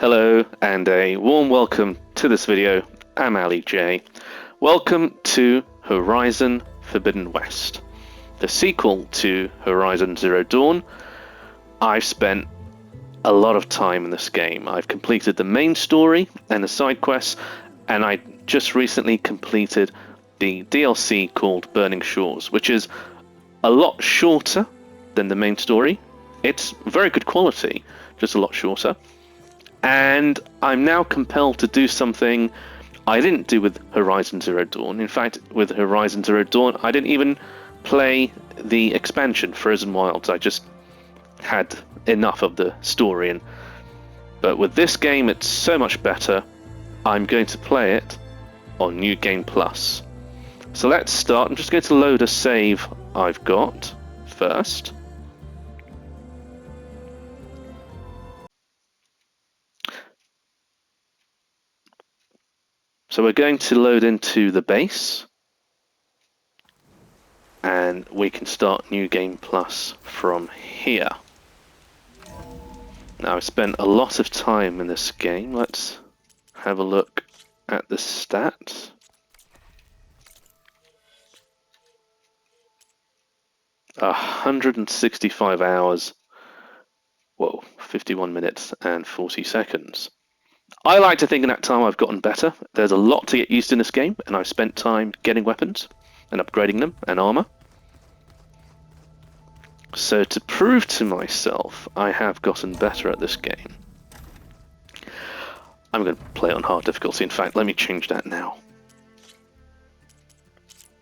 Hello and a warm welcome to this video. I'm Ali J. Welcome to Horizon Forbidden West, the sequel to Horizon Zero Dawn. I've spent a lot of time in this game. I've completed the main story and the side quests, and I just recently completed the DLC called Burning Shores, which is a lot shorter than the main story. It's very good quality, just a lot shorter. And I'm now compelled to do something I didn't do with Horizon Zero Dawn. In fact, with Horizon Zero Dawn, I didn't even play the expansion, Frozen Wilds. I just had enough of the story. But with this game, it's so much better. I'm going to play it on New Game Plus. So let's start. I'm just going to load a save I've got first. So we're going to load into the base, and we can start New Game Plus from here. Now, I've spent a lot of time in this game. Let's have a look at the stats. A 165 hours. Whoa, 51 minutes and 40 seconds. I like to think in that time I've gotten better. There's a lot to get used to in this game, and I've spent time getting weapons and upgrading them and armor. So to prove to myself I have gotten better at this game, I'm going to play it on hard difficulty. In fact, let me change that now.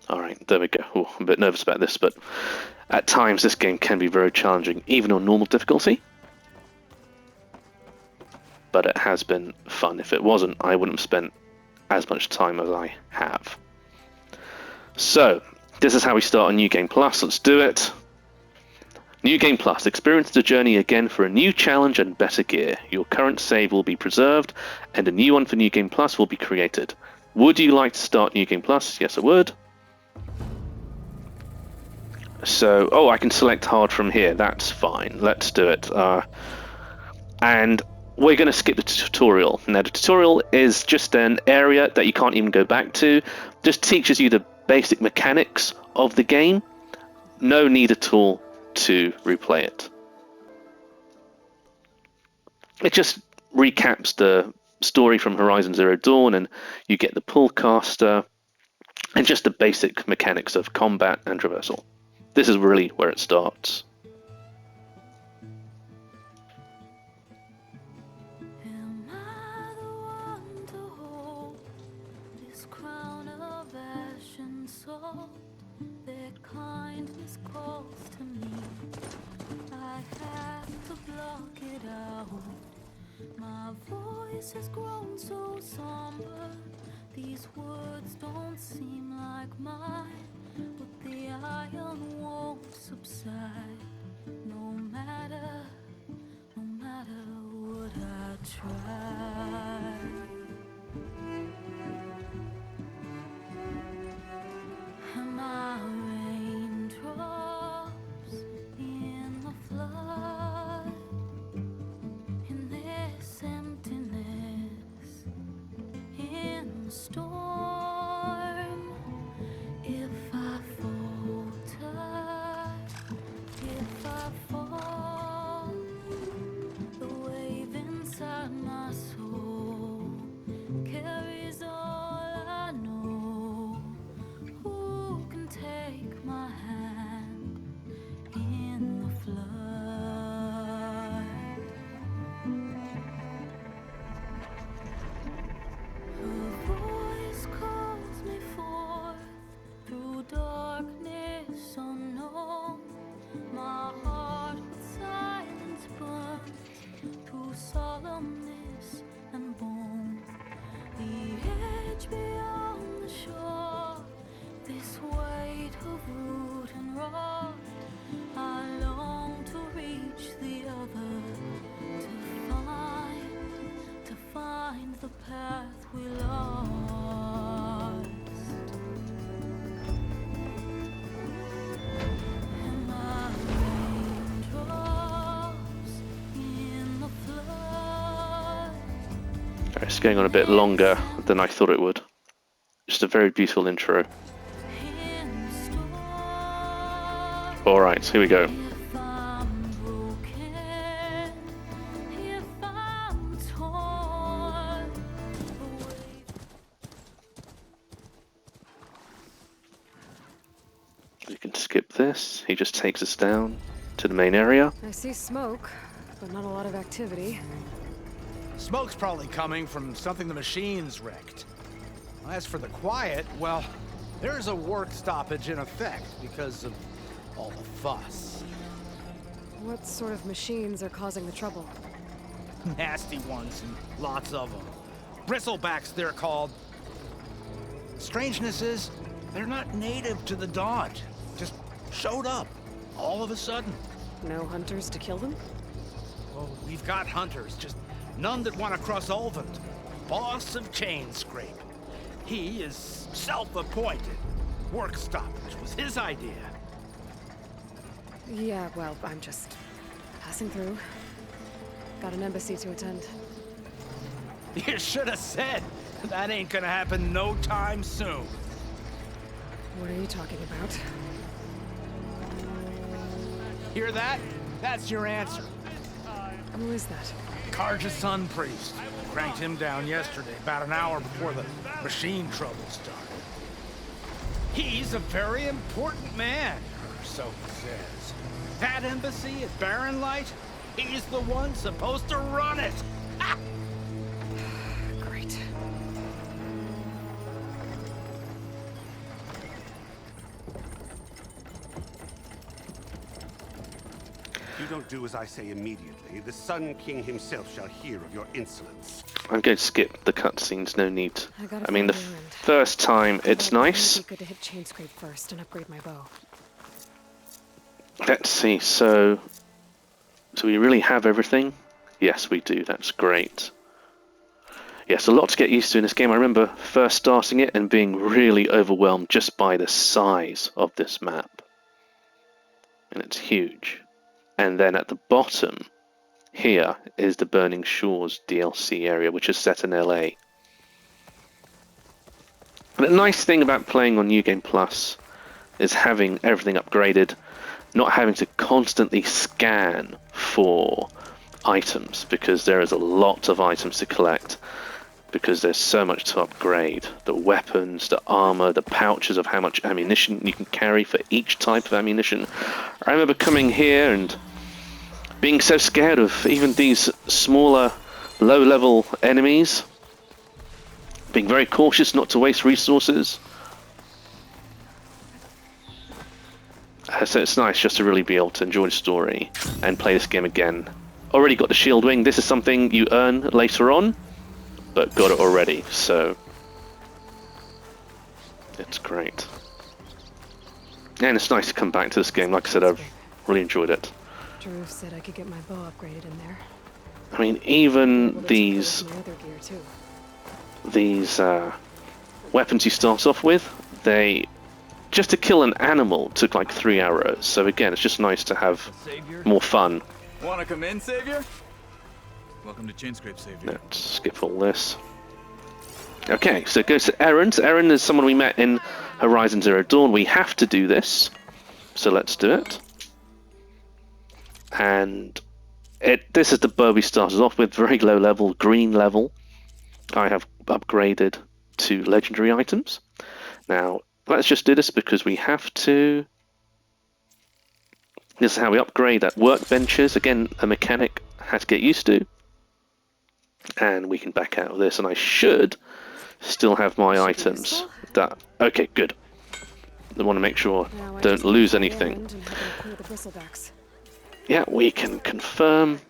Alright, there we go. Ooh, I'm a bit nervous about this, but at times this game can be very challenging, even on normal difficulty. But it has been fun. If it wasn't, I wouldn't have spent as much time as I have. So, this is how we start a New Game Plus. Let's do it. New Game Plus. Experience the journey again for a new challenge and better gear. Your current save will be preserved, and a new one for New Game Plus will be created. Would you like to start New Game Plus? Yes, I would. So, I can select hard from here. That's fine. Let's do it. And we're going to skip the tutorial. Now, the tutorial is just an area that you can't even go back to. Just teaches you the basic mechanics of the game. No need at all to replay it. It just recaps the story from Horizon Zero Dawn, and you get the pull caster and just the basic mechanics of combat and traversal. This is really where it starts. Their kindness calls to me. I have to block it out. My voice has grown so somber. These words don't seem like mine, but the iron won't subside. No matter what I try. My raindrops in the flood, in this emptiness, in the storm. If I falter, if I fall, the wave inside my soul It's going on a bit longer than I thought it would. Just a very beautiful intro. Alright, here we go. You can skip this. He just takes us down to the main area. I see smoke, but not a lot of activity. Smoke's probably coming from something the machine's wrecked. As for the quiet, well, there's a work stoppage in effect because of all the fuss. What sort of machines are causing the trouble? Nasty ones, and lots of them. Bristlebacks, they're called. The strangeness is, they're not native to the Dodge. Just showed up, all of a sudden. No hunters to kill them? Oh, we've got hunters, just none that want to cross Ulvund. Boss of Chain Scrape. He is self-appointed. Work stoppage was his idea. Yeah, well, I'm just passing through. Got an embassy to attend. You should have said. That ain't gonna happen no time soon. What are you talking about? Hear that? That's your answer. Who is that? Karja's son priest. Cranked him down yesterday, about an hour before the machine trouble started. He's a very important man, or so he says. That embassy at Barren Light, he's the one supposed to run it. Ha! Great. If you don't do as I say immediately, the Sun King himself shall hear of your insolence. I'm going to skip the cutscenes, no need. I mean, the first time it's nice. It'd be good to hit Chain Scrape first and upgrade my bow. Let's see, so we really have everything? Yes, we do, that's great. Yes, a lot to get used to in this game. I remember first starting it and being really overwhelmed just by the size of this map. And it's huge. And then at the bottom, here is the Burning Shores DLC area, which is set in LA. And the nice thing about playing on New Game Plus is having everything upgraded, not having to constantly scan for items, because there is a lot of items to collect, because there's so much to upgrade. The weapons, the armor, the pouches of how much ammunition you can carry for each type of ammunition. I remember coming here and being so scared of even these smaller, low-level enemies, being very cautious not to waste resources. So it's nice just to really be able to enjoy the story and play this game again. Already got the shield wing. This is something you earn later on, but got it already, so it's great. And it's nice to come back to this game. Like I said, I've really enjoyed it. Drew said I could get my bow upgraded in there. I mean, even these My other gear too. Weapons you start off with, just to kill an animal took like 3 arrows. So again, it's just nice to have more fun. Wanna come in, Savior? Welcome to Chain Scrape, Savior. Let's skip all this. Okay, so it goes to Erin. So Erin is someone we met in Horizon Zero Dawn. We have to do this, so let's do it. And this is the bow we started off with, very low level, green level. I have upgraded to legendary items. Now, let's just do this because we have to. This is how we upgrade at workbenches. Again, a mechanic has to get used to. And we can back out of this, and I should still have my items. Okay, good. I want to make sure don't lose anything. Yeah, we can confirm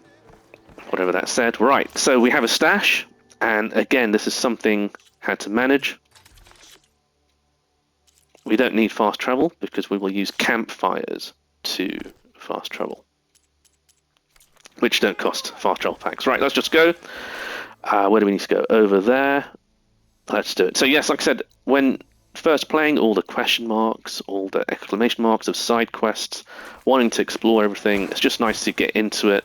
whatever that said. Right, so we have a stash, and again, this is something I had to manage. We don't need fast travel because we will use campfires to fast travel, which don't cost fast travel packs. Right, let's just go. Where do we need to go? Over there. Let's do it. So yes, like I said, when first playing, all the question marks, all the exclamation marks of side quests, wanting to explore everything, it's just nice to get into it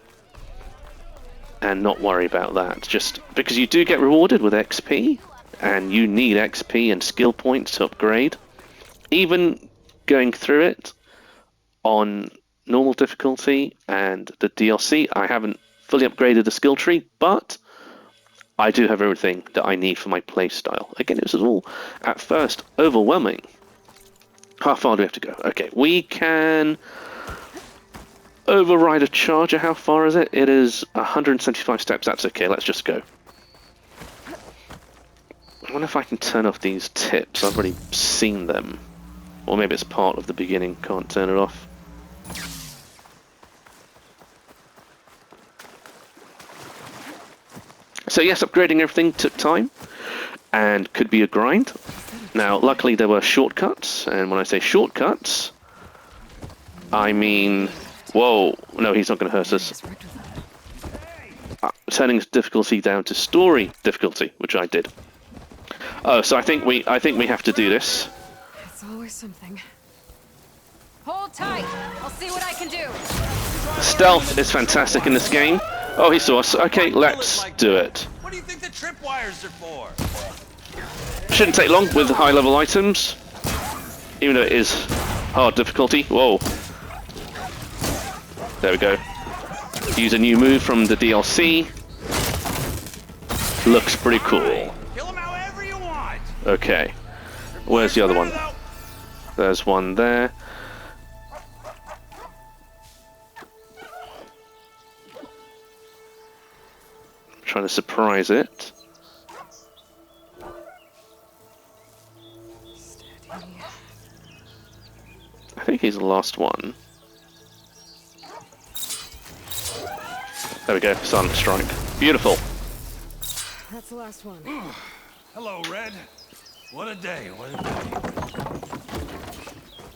and not worry about that. Just because you do get rewarded with XP, and you need XP and skill points to upgrade. Even going through it on normal difficulty and the DLC, I haven't fully upgraded the skill tree, but I do have everything that I need for my playstyle. Again, it was all at first overwhelming. How far do we have to go? Okay, we can override a charger. How far is it? It is 175 steps. That's okay. Let's just go. I wonder if I can turn off these tips. I've already seen them. Or maybe it's part of the beginning. Can't turn it off. So yes, upgrading everything took time and could be a grind. Now, luckily there were shortcuts, and when I say shortcuts, I mean... Whoa, no, he's not going to hurt us. Turning difficulty down to story difficulty, which I did. Oh, so I think we have to do this. It's always something. Hold tight. I'll see what I can do. Stealth is fantastic in this game. Oh, he saw us. Okay, let's do it. What do you think the tripwires are for? Shouldn't take long with high-level items, even though it is hard difficulty. Whoa. There we go. Use a new move from the DLC. Looks pretty cool. Kill him however you want. Okay. Where's the other one? There's one there. Trying to surprise it. Steady. I think he's the last one. There we go, Silent Strike. Beautiful. That's the last one. Hello, Red. What a day, what a day.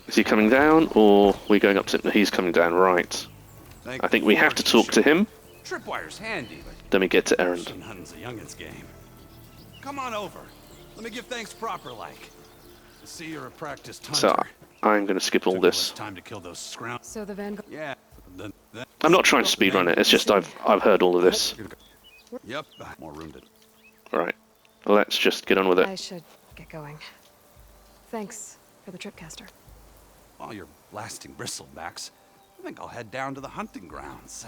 Is he coming down, or are we going up to him? He's coming down, right. I think we have to talk to him. Tripwire's handy, but Then we get to Errand. machine hunting's a youngin's game. Come on over. Let me give thanks proper like. I see you're a practiced hunter. So I'm going to skip all Took you this. less time to kill those scrounge. So the Vanguard. Yeah. I'm not trying to speedrun it. It's just I've heard all of this. Yep. More room to. Right. Let's just get on with I it. should get going. Thanks for the tripcaster. While you're blasting bristlebacks, I think I'll head down to the hunting grounds.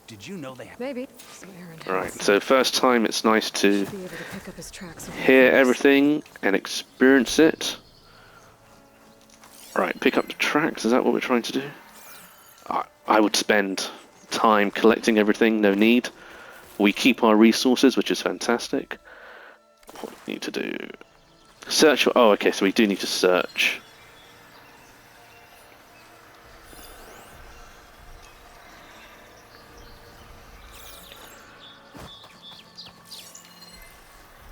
Did you know they have... Maybe. So Aaron has Right. some- So first time, it's nice to should be able to pick up his tracks with hear my fingers. everything and experience it. Right. Pick up the tracks. Is that what we're trying to do? I would spend time collecting everything. No need. We keep our resources, which is fantastic. What do we need to do? Search for... Oh, okay, so we do need to search.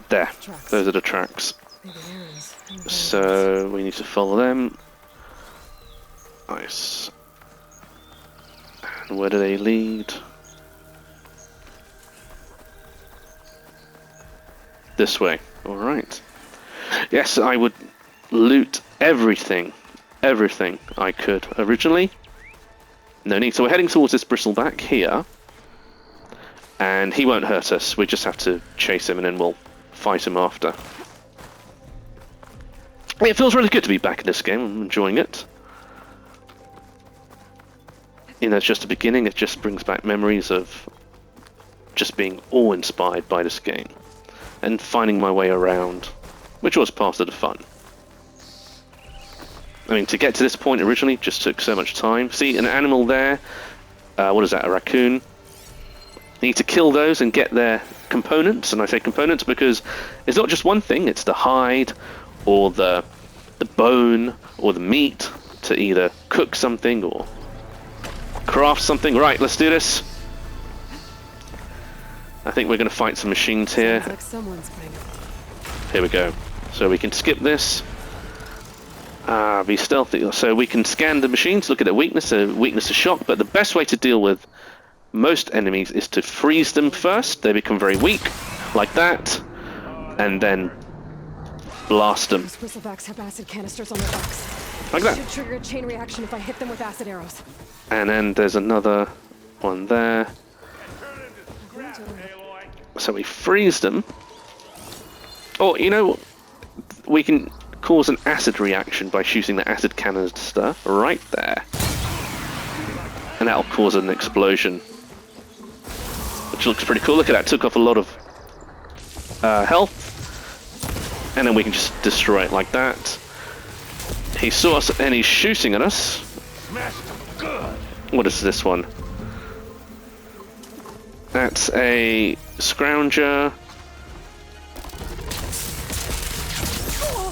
There. Tracks. Those are the tracks. Maybe Aaron's in the So we need to follow them. Nice. And where do they lead? This way. Alright. Yes, I would loot everything I could originally. No need. So we're heading towards this bristleback here. And he won't hurt us. We just have to chase him and then we'll fight him after. It feels really good to be back in this game. I'm enjoying it. You know, it's just the beginning. It just brings back memories of just being awe-inspired by this game. And finding my way around, which was part of the fun. I mean, to get to this point originally just took so much time. See, an animal there. What is that, a raccoon? You need to kill those and get their components. And I say components because it's not just one thing. It's the hide, or the bone, or the meat to either cook something or craft something. Right, let's do this. I think we're going to fight some machines here. Sounds like someone's playing. Here we go. So we can skip this. Be stealthy. So we can scan the machines, look at their weakness, weakness to shock, but the best way to deal with most enemies is to freeze them first. They become very weak, like that, and then blast them. Those bristlebacks have acid canisters on their backs. Like that. Should trigger a chain reaction if I hit them with acid arrows. And then there's another one there. So we freeze them. Or, you know, we can cause an acid reaction by shooting the acid canister right there. And that'll cause an explosion. Which looks pretty cool. Look at that, took off a lot of health. And then we can just destroy it like that. He saw us and he's shooting at us. What is this one? That's a scrounger.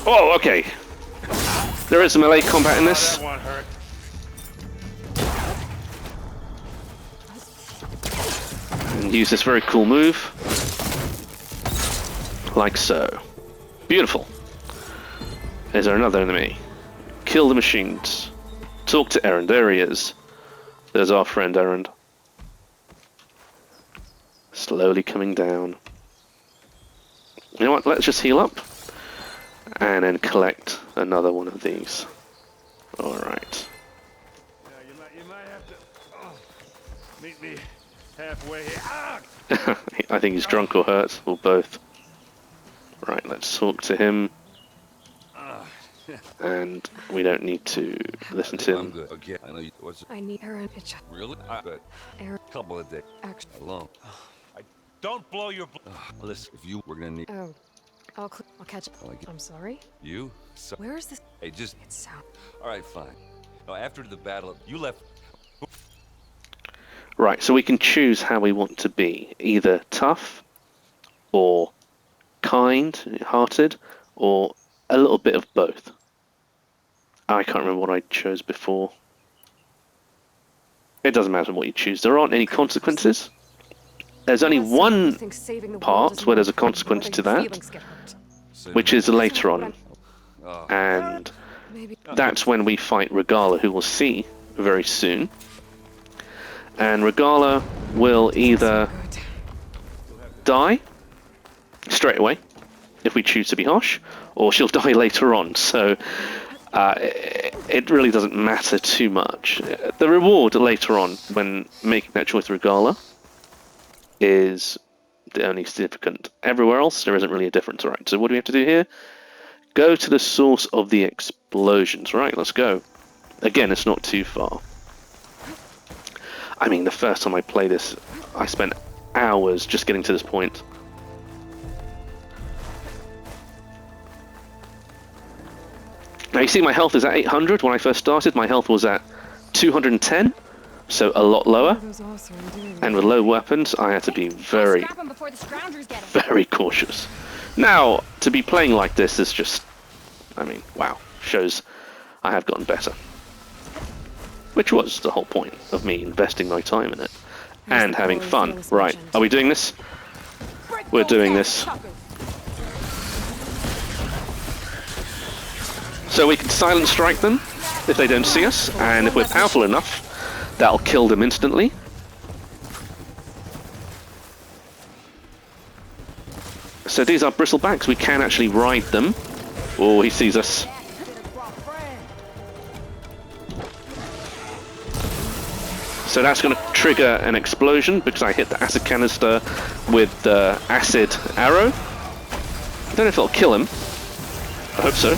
Oh, okay. There is melee combat in this. And use this very cool move. Like so. Beautiful. Is there another enemy? Kill the machines. Talk to Errand. There he is. There's our friend Errand. Slowly coming down. You know what? Let's just heal up. And then collect another one of these. Alright. You might have to meet me halfway. I think he's drunk or hurt, or both. Right, let's talk to him. And we don't need to listen to I'm him. good. Okay, I know you. What's I need Aaron. It's really? But Aaron. couple of days Action. alone. Don't blow your. Listen, if you were gonna need Oh, I'll catch up. I'm sorry. you, so Where is this? hey, just It's sound. all right, fine. No, after the battle, you left. Right, so we can choose how we want to be. Either tough, or kind-hearted, or a little bit of both. I can't remember what I chose before. It doesn't matter what you choose. There aren't any consequences. There's only one part where there's a consequence to that, which is later on. And that's when we fight Regala, who we'll see very soon. And Regala will either die straight away, if we choose to be harsh, or she'll die later on. So it really doesn't matter too much. The reward later on, when making that choice Regala, is the only significant. Everywhere else, there isn't really a difference. Alright, so what do we have to do here? Go to the source of the explosions. Right, let's go. Again, it's not too far. I mean, the first time I played this, I spent hours just getting to this point. Now you see my health is at 800. When I first started, my health was at 210, so a lot lower. And with low weapons, I had to be very cautious. Now, to be playing like this is just, I mean, wow, shows I have gotten better. Which was the whole point of me investing my time in it. And having fun. Right, are we doing this? We're doing this. So we can silent strike them if they don't see us, and if we're powerful enough, that'll kill them instantly. So these are bristlebacks, we can actually ride them. Oh, he sees us. So that's going to trigger an explosion because I hit the acid canister with the acid arrow. I don't know if it'll kill him. I hope so.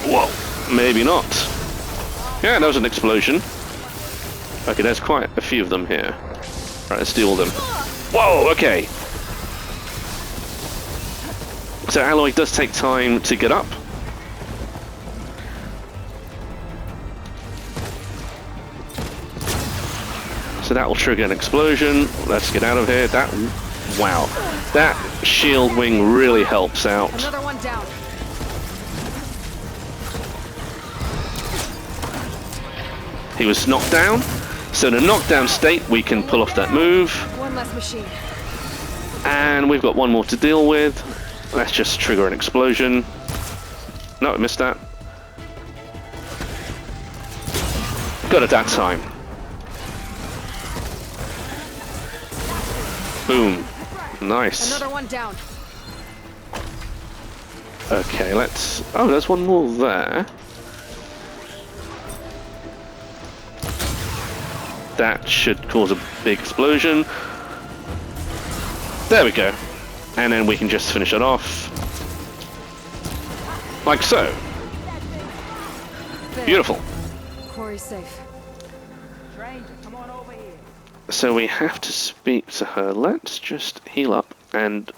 Whoa, maybe not. Yeah, that was an explosion. Okay, there's quite a few of them here. Right, let's do all of them. Whoa, okay. So Alloy does take time to get up. So that will trigger an explosion. Let's get out of here. That, wow, that shield wing really helps out. Another one down. He was knocked down. So in a knockdown state, we can pull off that move. One less machine. And we've got one more to deal with. Let's just trigger an explosion. No, I missed that. Got it that time. Boom. Nice. Another one down. Okay, let's... Oh, there's one more there. That should cause a big explosion. There we go. And then we can just finish it off. Like so. There. Beautiful. Quarry's safe. So we have to speak to her. Let's just heal up and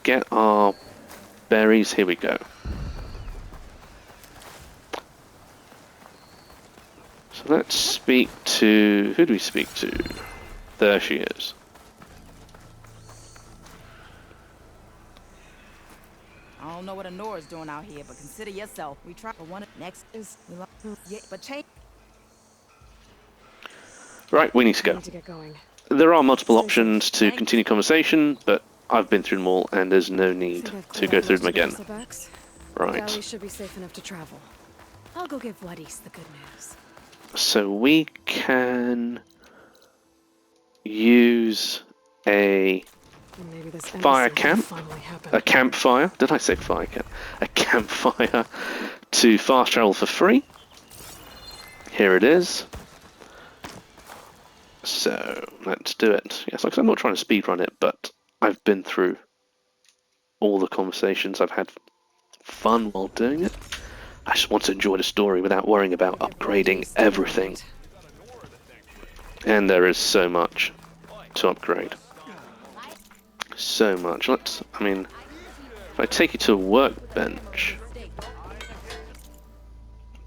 get our berries. Here we go. So let's speak to... Who do we speak to? There she is. I don't know what Honora's doing out here, but consider yourself. We try for one. Next is yeah, but change. Right, we need to I go. need to get going. There are multiple options to continue conversation, but I've been through them all and there's no need Think I've to cleared go out through them most of again. the bristlebacks. Right. Galley should be safe enough to travel. I'll go give Wadis the good news. So we can use a And maybe this fire embassy will camp, finally happen. a campfire. Did I say fire camp? A campfire to fast travel for free. Here it is. So let's do it. Yes, like I said, I'm not trying to speedrun it, but I've been through all the conversations. I've had fun while doing it. I just want to enjoy the story without worrying about upgrading everything. And there is so much to upgrade. So much. I mean, if I take you to a workbench,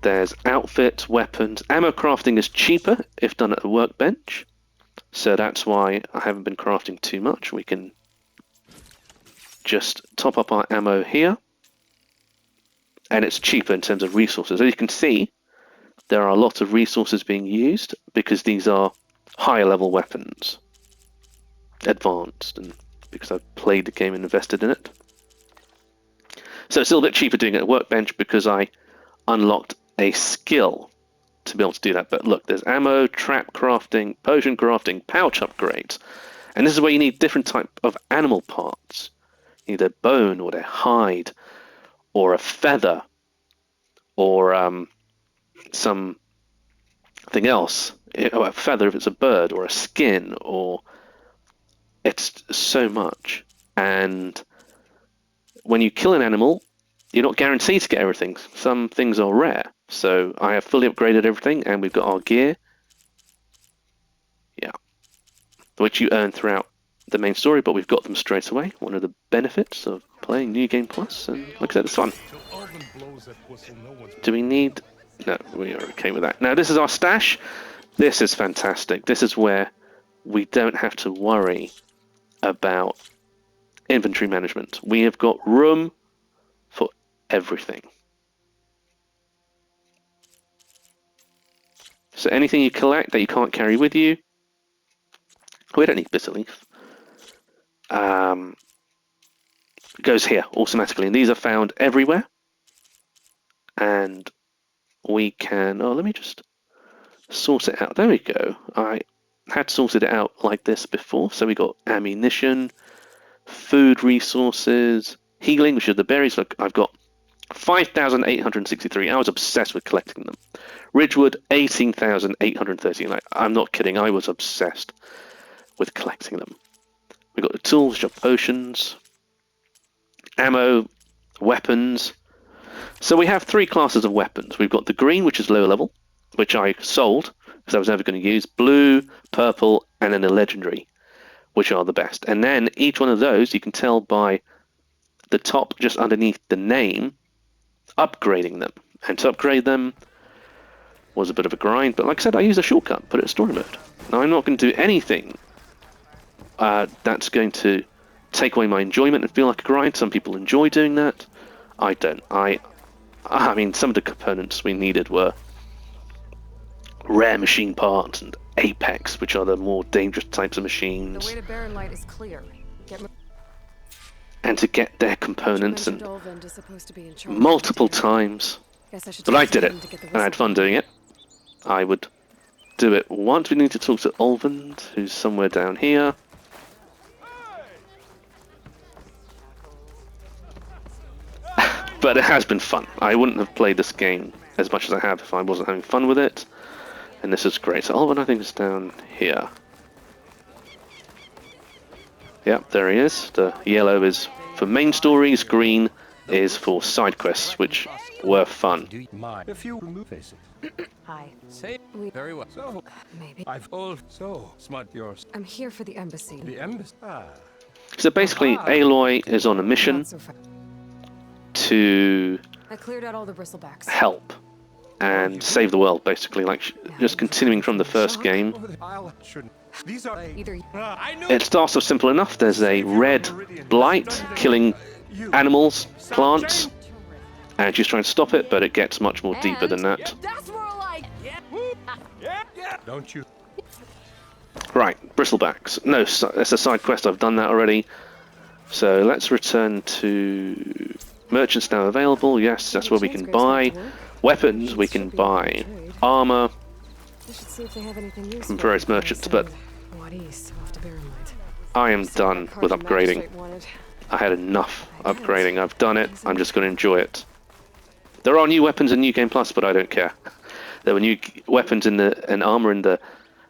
there's outfit, weapons, ammo crafting is cheaper if done at a workbench. So that's why I haven't been crafting too much. We can just top up our ammo here. And it's cheaper in terms of resources. As you can see, there are a lot of resources being used because these are higher level weapons. Advanced, and because I've played the game and invested in it. So it's a little bit cheaper doing it at a workbench because I unlocked a skill to be able to do that. But look, there's ammo, trap crafting, potion crafting, pouch upgrades. And this is where you need different type of animal parts. You need a bone or a hide or a feather or something else. A feather if it's a bird, or a skin, or it's so much. And when you kill an animal, you're not guaranteed to get everything. Some things are rare. So I have fully upgraded everything, and we've got our gear. Yeah. Which you earn throughout the main story, but we've got them straight away. One of the benefits of playing New Game Plus, and like I said, it's fun. Do we need... No, we are okay with that. Now, this is our stash. This is fantastic. This is where we don't have to worry about inventory management. We have got room for everything. So anything you collect that you can't carry with you, we don't need bitter leaf, goes here automatically. And these are found everywhere. And we can... Oh, let me just sort it out. There we go. I had sorted it out like this before. So we got ammunition, food resources, healing, which are the berries. Look, I've got 5,863. I was obsessed with collecting them. Ridgewood, 18,830. Like, I'm not kidding. I was obsessed with collecting them. We've got the tools, which are potions, ammo, weapons. So we have three classes of weapons. We've got the green, which is low level, which I sold because I was never going to use. Blue, purple, and then the legendary, which are the best. And then each one of those, you can tell by the top just underneath the name, upgrading them. And to upgrade them was a bit of a grind, but like I said, I used a shortcut, put it in story mode. Now I'm not going to do anything that's going to take away my enjoyment and feel like a grind. Some people enjoy doing that. I don't. I mean, some of the components we needed were rare machine parts and Apex, which are the more dangerous types of machines. The way to Barren Light is clear. And to get their components and Olvind is supposed to be in charge multiple of the times. Guess I should But talk I to did it, him to get the and I had whistle. fun doing it. I would do it once. We need to talk to Olvind, who's somewhere down here. But it has been fun. I wouldn't have played this game as much as I have if I wasn't having fun with it. And this is great. So Olvind, I think, is down here. Yep, there he is. The yellow is for main stories, green is for side quests, which were fun. Do you mind if you remove faces? Hi. Say very well. So Maybe. I've also smut yours. I'm here for the embassy. The embassy. So basically, Aloy is on a mission Not so fast. to I cleared out all the bristlebacks. help and save the world, basically, like just continuing from the first game. These are Either I knew It starts off simple enough. There's a red blight killing animals, plants, and she's trying to stop it, but it gets much more deeper than that. That's more like. don't you? Right, bristlebacks. No, that's a side quest. I've done that already. So let's return to merchants now available. Yes, that's where we can buy weapons. We can buy armor We should see if they have anything useful. from various merchants, but What east off to Barren Light. I am done with upgrading. I had enough upgrading. I've done it. I'm just going to enjoy it. There are new weapons in New Game Plus, but I don't care. There were new weapons and armor in the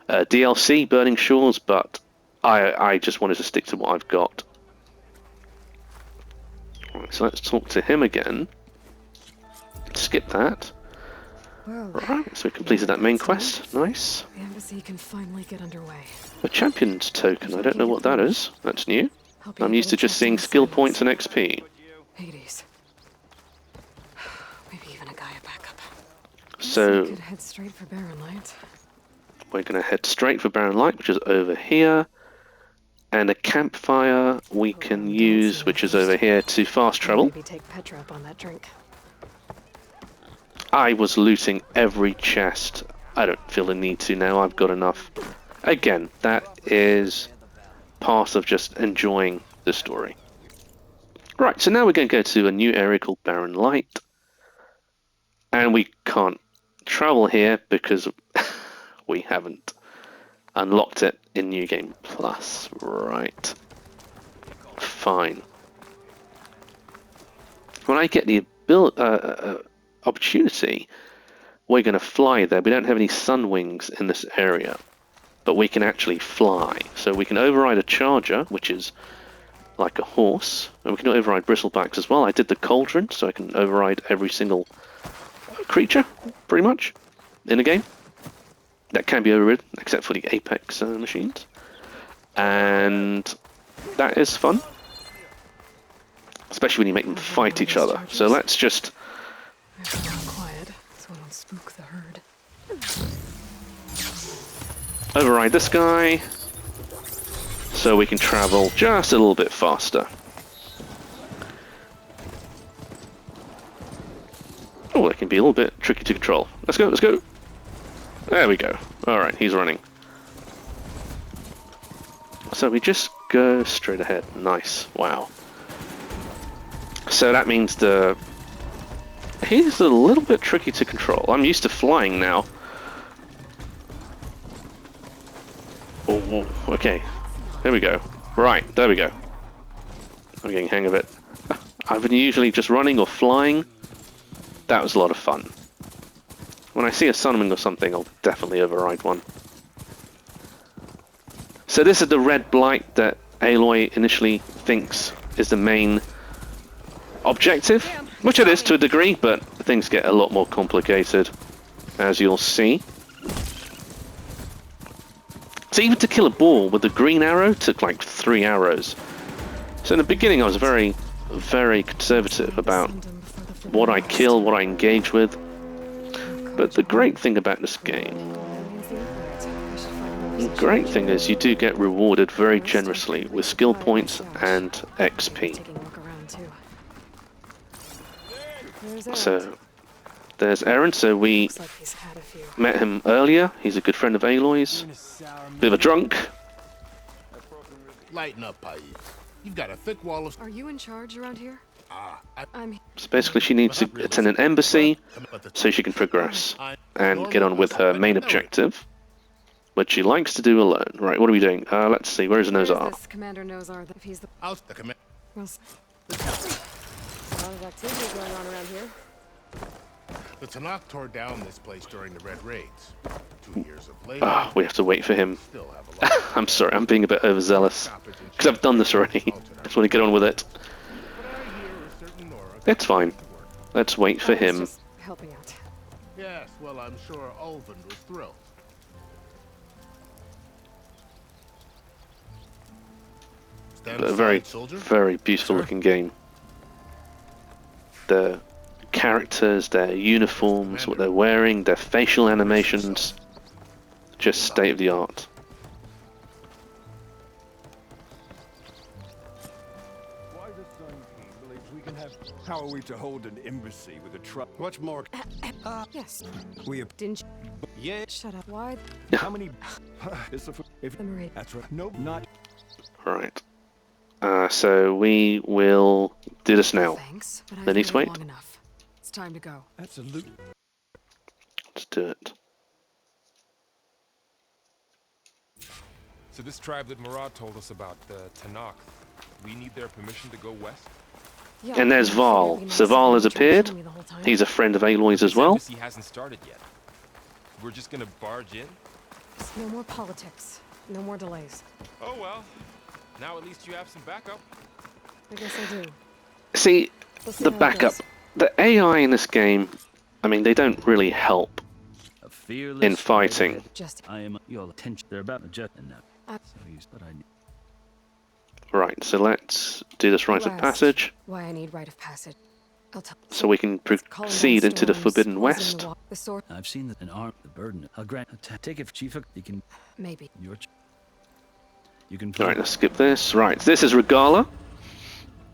DLC, Burning Shores, but I just wanted to stick to what I've got. Right, so let's talk to him again. Skip that. Well, Right, so we completed that main quest. Nice. the embassy can finally get underway. A champion's token. I don't know what that is. That's new. Help you I'm get used a to just chance seeing in the skill silence. points and XP. Hades. Maybe even a Gaia backup. So We could head straight for Barren Light. we're going to head straight for Barren Light, which is over here. And a campfire we can use, which is over here, to fast travel. Maybe take Petra up on that drink. I was looting every chest. I don't feel the need to now. I've got enough. Again, that is part of just enjoying the story. Right, so now we're going to go to a new area called Barren Light. And we can't travel here because we haven't unlocked it in New Game Plus. Right. Fine. When I get the opportunity, we're going to fly there. We don't have any sun wings in this area, but we can actually fly. So we can override a charger, which is like a horse, and we can override bristlebacks as well. I did the cauldron, so I can override every single creature, pretty much, in the game. That can be overridden, except for the Apex machines. And that is fun. Especially when you make them fight each other. So let's just... Quiet, so I don't spook the herd. override this guy. So we can travel just a little bit faster. Oh, that can be a little bit tricky to control. Let's go, let's go. There we go. Alright, he's running. So we just go straight ahead. Nice. Wow. So that means he's a little bit tricky to control. I'm used to flying now. Oh, okay. There we go. Right, there we go. I'm getting the hang of it. I've been usually just running or flying. That was a lot of fun. When I see a sunwing or something, I'll definitely override one. So this is the red blight that Aloy initially thinks is the main objective, which it is to a degree, but things get a lot more complicated, as you'll see. So even to kill a ball with the green arrow took like 3 arrows. So in the beginning I was very, very conservative about what I kill, what I engage with. But the great thing about this game, the great thing is you do get rewarded very generously with skill points and XP. So there's Aaron, so we met him earlier. He's a good friend of Aloy's. Bit of a drunk. Lighten up, Pai. You've got a thick wall of... Are you in charge around here? I'm... So basically she needs to attend an embassy so she can progress and get on with her main objective, which she likes to do alone. Right, what are we doing? Let's see, where's Nozar? This Commander Nozar, if he's the... How's the command? Well, a lot of activity going on around here. The Tanakh tore down this place during the Red Raids. 2 years of labor. We have to wait for him. Still have a lot. I'm sorry, I'm being a bit overzealous. Because because I've done this already. I just want to get on with it. But I hear a certain Nora It's fine. Let's wait for I was him. just helping out. Yes, well, I'm sure Ulvin was thrilled. Stand A aside, very, soldier. very beautiful looking game. The characters, their uniforms, what they're wearing, their facial animations, just state of the art. Why the Sun King believes we can have... How are we to hold an embassy with a truck? What's more? Yes. We have... Didn't you? Yeah. Shut up. Why? How many... It's a... If... The Marie. That's right. Nope, not... Right. So we will do this now. Thanks, but Then I've he's waited wait. long enough. It's time to go. Absolutely. Let's do it. So this tribe that Murad told us about, the Tanakh, we need their permission to go west? Yeah, And there's I Val. figured we might So Val see has you trying to appeared. kill me the whole time. He's a friend of Aloy's as This well. embassy hasn't started yet. We're just gonna barge in? No more politics. No more delays. Oh well. Now at least you have some backup. I guess I do. See, We'll see the how it backup. goes. The AI in this game, I mean, they don't really help A fearless in fighting. Just I am your attention. They're about to jet and now. I- So he's but I need. Right, so let's do this rite of West. passage why I need rite of passage. I'll tell. so we can Calling down proceed into the storms, Forbidden causing West. The sword, I've seen an arm, the burden. I'll grant. Take it, Chief. You can. maybe. You can. Alright, let's skip this. Right, this is Regala,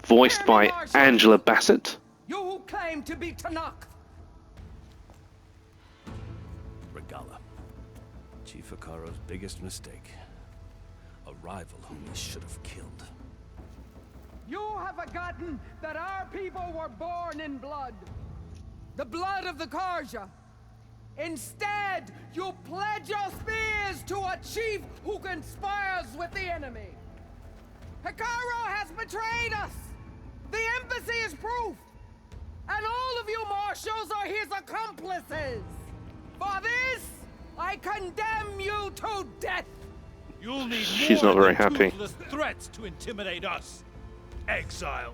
voiced by Angela Bassett. You who claim to be Tanakh. Regala. Chief Akaro's biggest mistake. A rival whom he should have killed. You have forgotten that our people were born in blood. The blood of the Karja. Instead, you pledge your spears to a chief who conspires with the enemy. Hikaru has betrayed us. The embassy is proof. And all of you marshals are his accomplices. For this, I condemn you to death. You'll need She's more not very than happy. toothless threats to intimidate us. Exile.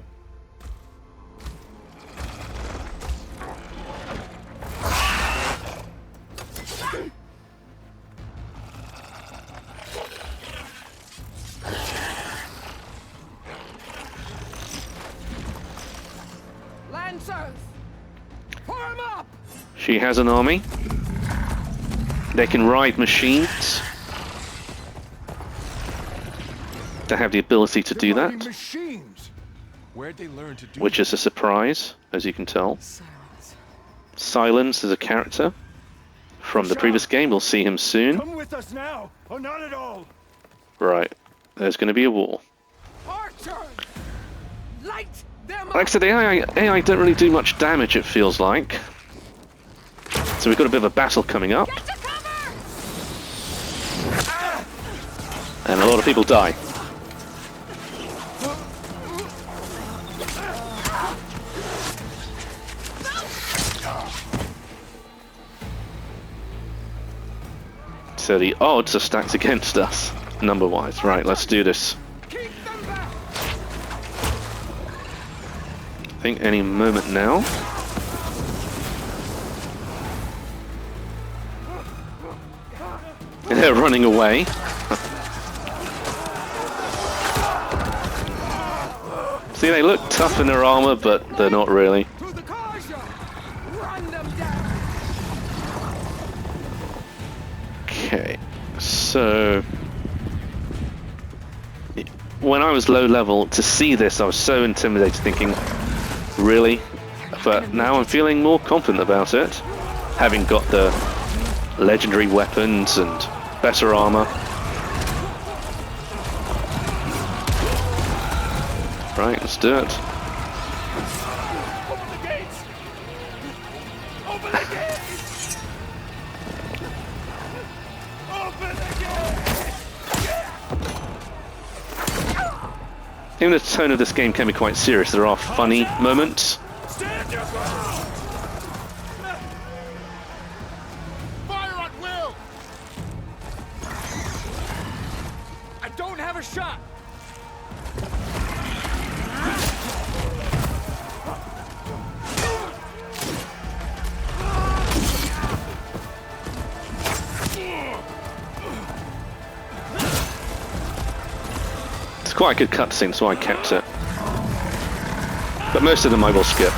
Lancers, form up. She has an army. They can ride machines. They have the ability to do that, Machines. Where'd they learn to do which is a surprise, as you can tell. Silence. Silence is a character from the previous game. We'll see him soon. Come with us now, or not at all. Right, there's going to be a war. Archers, light them Like I said, the AI don't really do much damage, it feels like. So we've got a bit of a battle coming up. And a lot of people die. So the odds are stacked against us, number-wise. Right, let's do this. I think any moment now. They're running away. See, they look tough in their armor, but they're not really. Okay, so when I was low level, to see this, I was so intimidated, thinking, really? But now I'm feeling more confident about it, having got the legendary weapons and better armor. Right, let's do it. Open the gates! Open the gates! Open the gates! Even the tone of this game can be quite serious. There are funny moments. Stand your ground! Fire at will! I don't have a shot. It's quite a good cutscene, so I kept it. But most of them I will skip.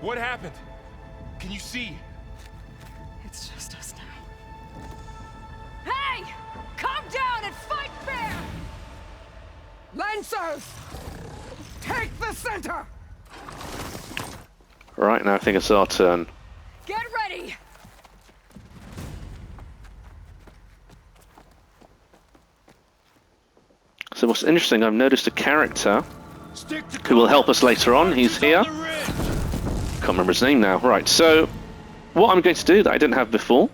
What happened? Can you see? It's just us now. Hey! Calm down and fight fair! Lancers! Take the center! Right, now I think it's our turn. Get ready! So what's interesting, I've noticed a character who will help us later on. He's here. Can't remember his name now. Right, so what I'm going to do that I didn't have before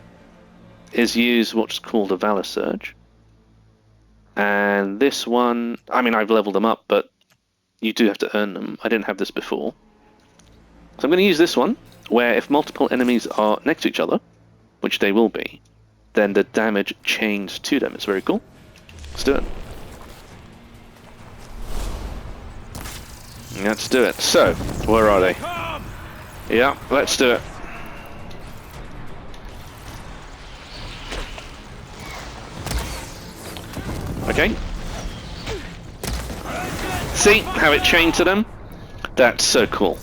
is use what's called a Valor Surge. And this one, I mean, I've leveled them up, but you do have to earn them. I didn't have this before. So I'm going to use this one, where if multiple enemies are next to each other, which they will be, then the damage chains to them. It's very cool. Let's do it. Let's do it. So, where are they? Yeah, let's do it. Okay. See how it chained to them? That's so cool.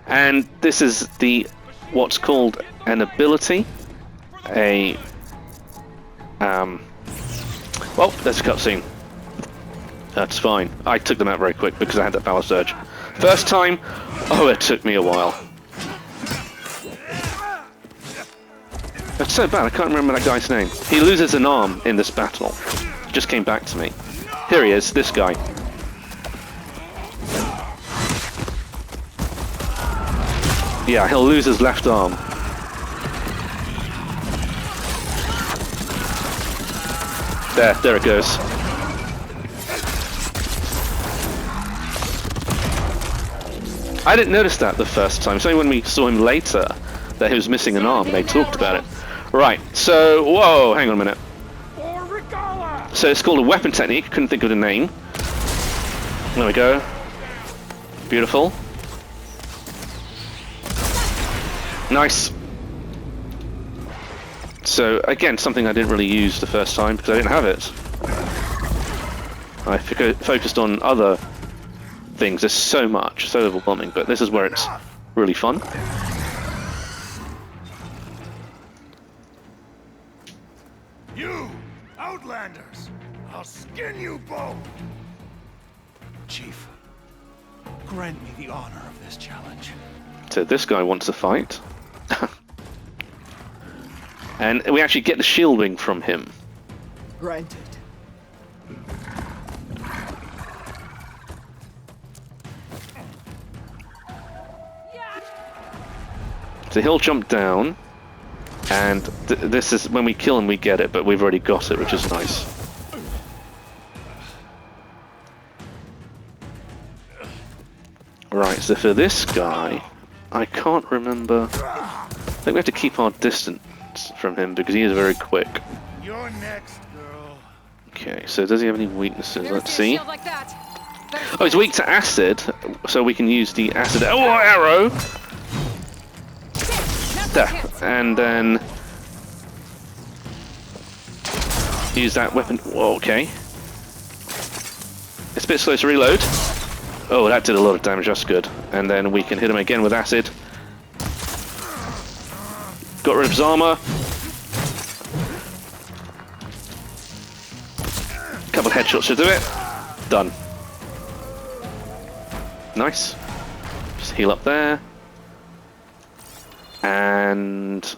And this is the what's called an ability. Well, there's a cutscene. That's fine. I took them out very quick because I had that Valor Surge. First time, oh, it took me a while. That's so bad, I can't remember that guy's name. He loses an arm in this battle. It just came back to me. Here he is, this guy. Yeah, he'll lose his left arm. There it goes. I didn't notice that the first time. It's only when we saw him later that he was missing an arm. They talked about it. Right, so, whoa, hang on a minute. So it's called a weapon technique. Couldn't think of the name. There we go. Beautiful. Nice. So, again, something I didn't really use the first time because I didn't have it. I focused on other things. There's so much, so overwhelming, but this is where it's really fun. You outlanders! I'll skin you both! Chief, grant me the honor of this challenge. So this guy wants to fight. And we actually get the shield wing from him. Granted. So he'll jump down, and this is when we kill him we get it, but we've already got it, which is nice. Right, so for this guy, I can't remember. I think we have to keep our distance from him because he is very quick. You're next, girl. Okay, so does he have any weaknesses? Let's see. Oh, he's weak to acid, so we can use the acid. Oh, arrow! There, and then use that weapon. Whoa, okay. It's a bit slow to reload. Oh, that did a lot of damage, that's good. And then we can hit him again with acid. Got rid of his armor. Couple headshots should do it. Done. Nice. Just heal up there. And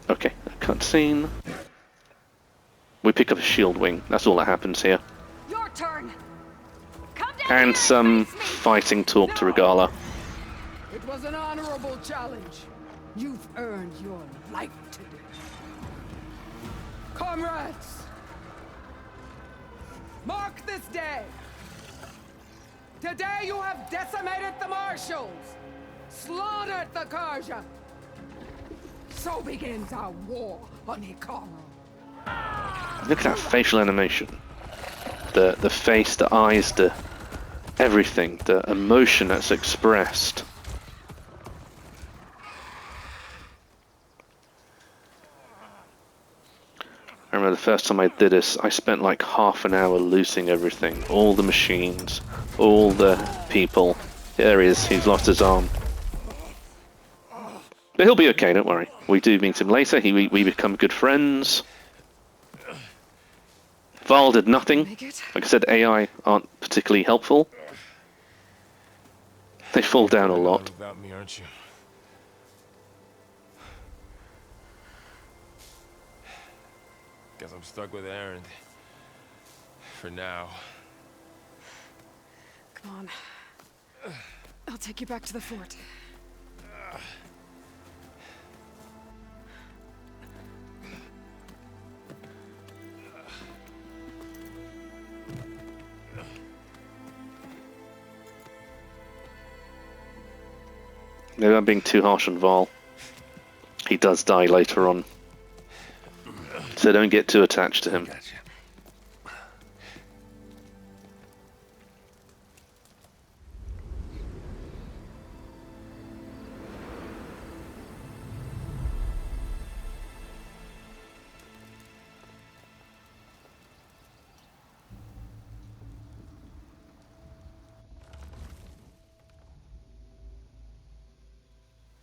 okay, cutscene. We pick up a shield wing. That's all that happens here. Your turn. And some fighting talk to Regala. It was an honorable challenge. You've earned your life today. Comrades, mark this day Today you have decimated the marshals, slaughtered the Karja. So begins our war on Hikaru. Look at that facial animation. The face, the eyes, the everything, the emotion that's expressed. I remember the first time I did this, I spent like half an hour losing everything. All the machines, all the people. There he is, he's lost his arm. But he'll be okay, don't worry. We do meet him later, we become good friends. Val did nothing. Like I said, AI aren't particularly helpful. They fall down a lot. Without me, aren't you? Guess I'm stuck with Aaron. For now. Come on. I'll take you back to the fort. Maybe I'm being too harsh on Val. He does die later on. So don't get too attached to him.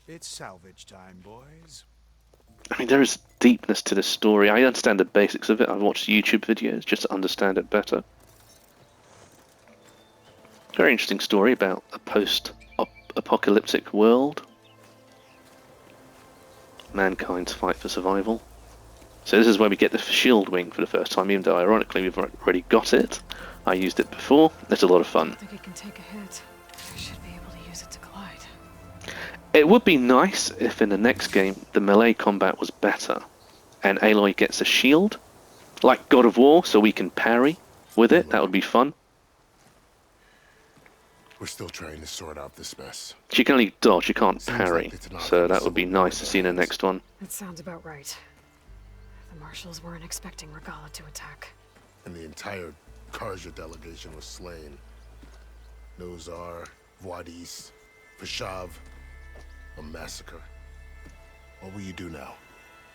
It's salvage time, boys. I mean, there is deepness to this story. I understand the basics of it. I've watched YouTube videos just to understand it better. Very interesting story about a post-apocalyptic world. Mankind's fight for survival. So this is where we get the shield wing for the first time, even though ironically we've already got it. I used it before. It's a lot of fun. I think it can take a hit. I should be able to use it to glide. It would be nice if in the next game the melee combat was better and Aloy gets a shield, like God of War, so we can parry with it. That would be fun. We're still trying to sort out this mess. She can only dodge, she can't parry, so that would be nice to see in the next one. That sounds about right. The marshals weren't expecting Regala to attack. And the entire Karja delegation was slain. Nozar, Wadis, Vashav. A massacre. What will you do now?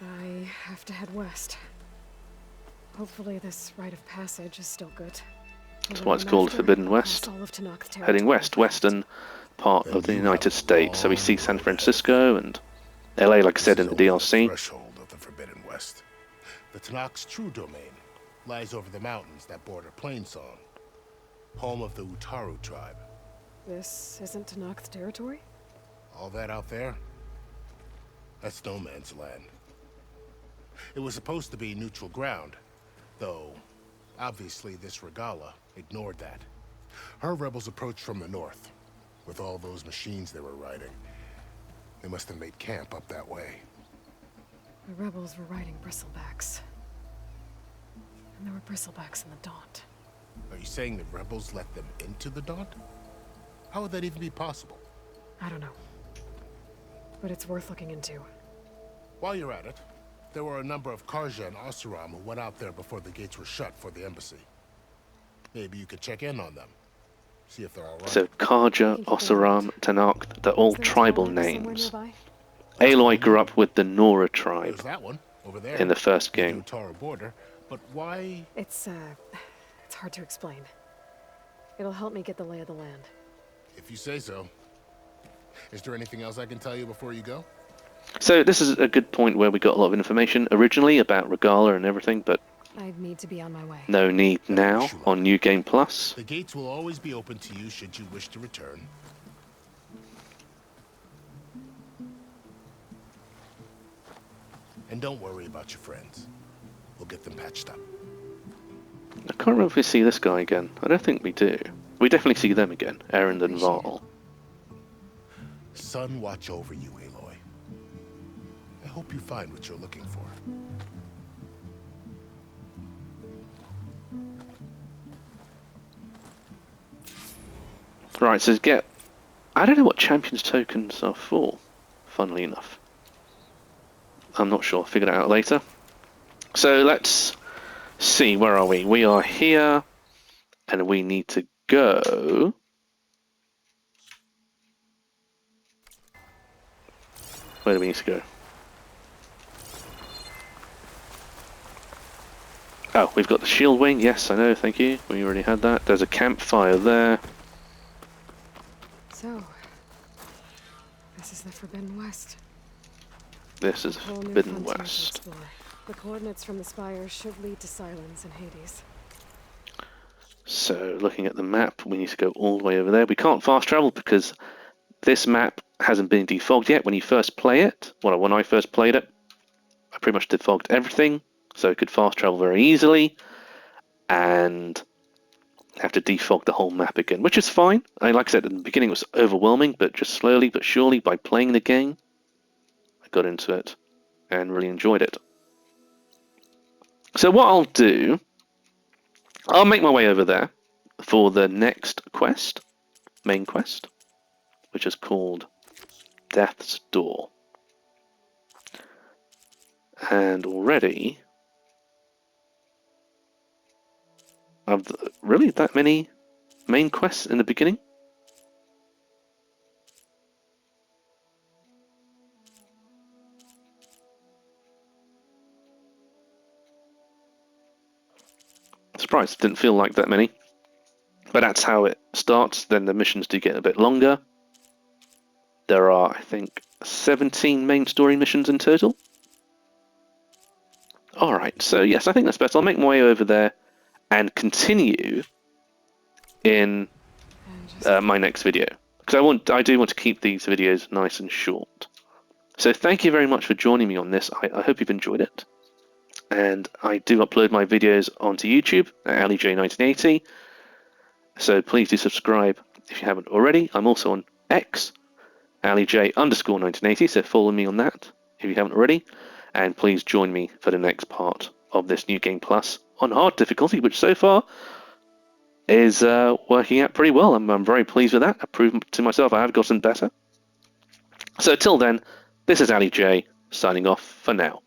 I have to head west. Hopefully this rite of passage is still good. That's why it's called Forbidden West. Heading west, western part of the United States. So we see San Francisco and LA, like I said, in the DLC. Threshold of the Forbidden West. The Tanakh's true domain lies over the mountains that border Plainsong, home of the Utaru tribe. This isn't Tanakh's territory? All that out there, that's no man's land. It was supposed to be neutral ground, though obviously this Regala ignored that. Her rebels approached from the north, with all those machines they were riding. They must have made camp up that way. The rebels were riding bristlebacks. And there were bristlebacks in the Daunt. Are you saying the rebels let them into the Daunt? How would that even be possible? I don't know. But it's worth looking into. While you're at it, there were a number of Karja and Oseram who went out there before the gates were shut for the embassy. Maybe you could check in on them. See if they're alright. So Karja, Oseram, Tanakh, they're all tribal names. Aloy grew up with the Nora tribe There's that one over there in the first game. Utaru border, but why? It's hard to explain. It'll help me get the lay of the land. If you say so. Is there anything else I can tell you before you go? So this is a good point where we got a lot of information originally about Regala and everything, but I need to be on my way. no need now on New Game Plus. The gates will always be open to you should you wish to return. And don't worry about your friends. We'll get them patched up. I can't remember if we see this guy again. I don't think we do. We definitely see them again, Aaron and Val. Sun watch over you, Aloy. I hope you find what you're looking for. Right, so get... I don't know what champions tokens are for, funnily enough. I'm not sure, I'll figure it out later. So let's see, where are we? We are here, and we need to go... Where do we need to go? Oh, we've got the shield wing. Yes, I know, thank you. We already had that. There's a campfire there. So, this is the Forbidden West. This is A whole new Forbidden frontier to West. explore. The coordinates from the spires should lead to Silence and Hades. So, looking at the map, we need to go all the way over there. We can't fast travel because this map hasn't been defogged yet. When you first play it, well, when I first played it, I pretty much defogged everything, so I could fast travel very easily, and have to defog the whole map again, which is fine. Like I said, in the beginning it was overwhelming, but just slowly but surely, by playing the game, I got into it and really enjoyed it. So what I'll do, I'll make my way over there for the next quest, main quest, which is called Death's Door. And already, I've really that many main quests in the beginning? Surprised, didn't feel like that many. But that's how it starts, then the missions do get a bit longer. There are, I think, 17 main story missions in total. Alright, so yes, I think that's best. I'll make my way over there and continue in my next video. Because I do want to keep these videos nice and short. So thank you very much for joining me on this. I hope you've enjoyed it. And I do upload my videos onto YouTube at AliJ1980. So please do subscribe if you haven't already. I'm also on X, AliJ_1980, so follow me on that if you haven't already. And please join me for the next part of this New Game Plus on hard difficulty, which so far is working out pretty well. I'm very pleased with that. I've proven to myself I have gotten better. So till then, this is Ali J signing off for now.